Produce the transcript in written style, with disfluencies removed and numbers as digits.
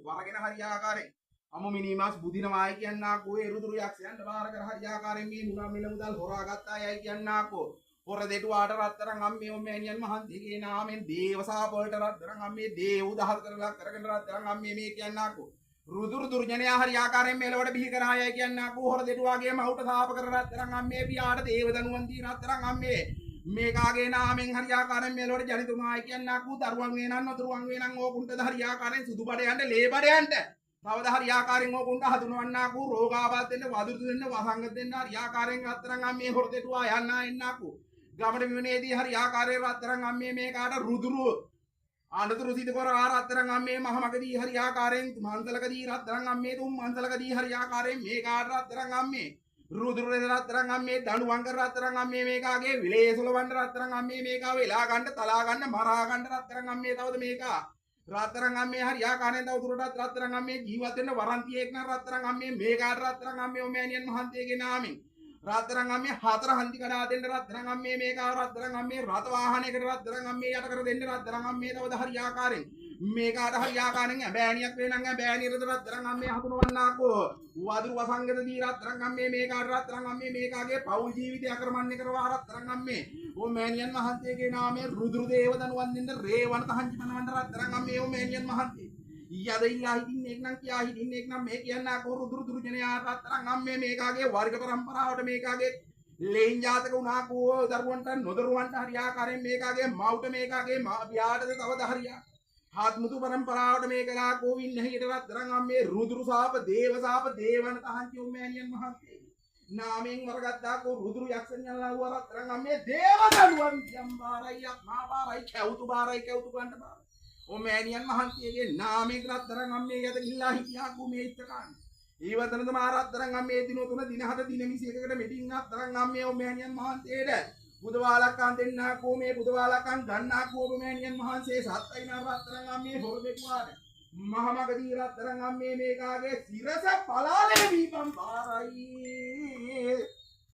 වරගෙන හරියාකාරයෙන් අමු මිනිමාස් බුදිනවායි කියන්නාකෝ ඒ රුදුරු යක්ෂයන්ට බාර කර හරියාකාරයෙන් මේ මුලා මිල මුදල් හොරාගත්තායයි කියන්නාකෝ හොර දෙටුවාට රත්තරන් අම්මේ ඔම්මෑණියන් මහන්තියගේ නාමෙන් දේවසාප වලට රත්තරන් අම්මේ දේව උදහස් කරලා කරගෙන රත්තරන් අම්මේ මේ කියන්නාකෝ රුදුරු දුර්ජනයා හරියාකාරයෙන් මෙලවට බිහි කරායයි කියන්නාකෝ හොර දෙටුවාගේ මහුට සාප කර රත්තරන් අම්මේ පියාට දේව දනුවන් දී රත්තරන් අම්මේ මේකාගේ නාමෙන් හරියාකාරයෙන් මෙලවට ජනිතුමායි කියන්නාකෝ දරුවන් වේනන් නොදරුවන් වේනන් ඕකුන්ට හරියාකාරයෙන් සුදු බඩයන්ට ලේ බඩයන්ට තවද හරියාකාරයෙන් ඕකුන්ට හඳුනවන්නාකෝ රෝගාබාධ දෙන්න වදුරු දෙන්න වසංගත දෙන්න හරියාකාරයෙන් රත්තරන් අම්මේ හොර දෙටුවා යන්නා එන්නාකෝ ගමඩ විවනේදී හරියාකාරයෙන් රත්තරන් අම්මේ මේකාට රුදුරු ආනතුරු සිට කර රත්තරන් අම්මේ මහමගදී හරියාකාරයෙන් මන්සලකදී රත්තරන් අම්මේ තුම් මන්සලකදී හරියාකාරයෙන් මේකාට රත්තරන් අම්මේ රුදුරු රත්තරන් අම්මේ දණුවංග රත්තරන් අම්මේ මේකාගේ විලේසොලවන්න රත්තරන් අම්මේ මේකා වෙලා ගන්න තලා ගන්න මරා ගන්න රත්තරන් අම්මේ තවද මේකා රත්තරන් අම්මේ හරියාකාරයෙන් තව දුරටත් රත්තරන් අම්මේ ජීවත් වෙන්න වරන්තියෙක් න රත්තරන් අම්මේ මේකාට රත්තරන් අම්මේ ඔමෑණියන් මහන්තියගේ නාමෙන් රත්තරන් අම්මේ හතර හන්දි කඩා දෙන්න රත්තරන් අම්මේ මේකා රත්තරන් අම්මේ රත වාහනයකට රත්තරන් අම්මේ යට කර දෙන්න රත්තරන් අම්මේ තවද හරියාකාරයෙන් මේකාට හරියාකාරයෙන් ඇබෑණියක් වෙනං ඇබෑණිය රත්තරන් අම්මේ හඳුනවන්නාකෝ වදුරු වසංගත දී රත්තරන් අම්මේ මේකාට රත්තරන් අම්මේ මේකාගේ පෞල් ජීවිතය අකරමණ්‍ය කරවා රත්තරන් අම්මේ ඔමෑණියන් මහන්තියගේ නාමයෙන් රුදුරු දේව දනුවන් දෙන්න රේවණත හංචි පනවන්න රත්තරන් අම්මේ ඔමෑණියන් මහන්තිය යද ඉල්ලා හිටින්නෙක් නම් කියා හිටින්නෙක් නම් මේ කියන්නාකෝ රුදුරු දුර්ජනයා රත්තරන් අම්මේ මේකාගේ වර්ග પરම්පරාවට මේකාගේ ලේන් ජාතක උනාකෝ දරුවන්ට නොදරුවන්ට හරියාකාරයෙන් මේකාගේ මවුට මේකාගේ පියාටද තවද හරියා හත්මුතු પરම්පරාවට මේකලා කෝවින් නැහිට රත්තරන් අම්මේ රුදුරු සාප දේවන තහංචි ඔම්මෑණියන් මහන්තිය නාමයෙන් වරගත්තාකෝ රුදුරු යක්ෂණියන්ලා වූ රත්තරන් අම්මේ දේව දනුවන් යම්බාරයි මාබාරයි කැවුතු ගන්න බාරයි ඔමෑණියන් මහන්තියගේ නාමයෙන් රත්තරන් අම්මේ යත ගිහිල්ලා හිටියාකෝ මේ ඉත්තකාන ඊවතනද මා රත්තරන් අම්මේ දින 3 දින 7 දින 21කට මෙටින් රත්තරන් අම්මේ ඔමෑණියන් මහන්තියට බුදවාලක්කන් දෙන්නාකෝ මේ බුදවාලක්කන් ගන්නාකෝ ඔමෑණියන් මහන්සියේ සත්යින රත්තරන් අම්මේ හොර දෙකුවාට මහමගදී රත්තරන් අම්මේ මේකාගේ සිරස පලාලේ වීපම් බාරයි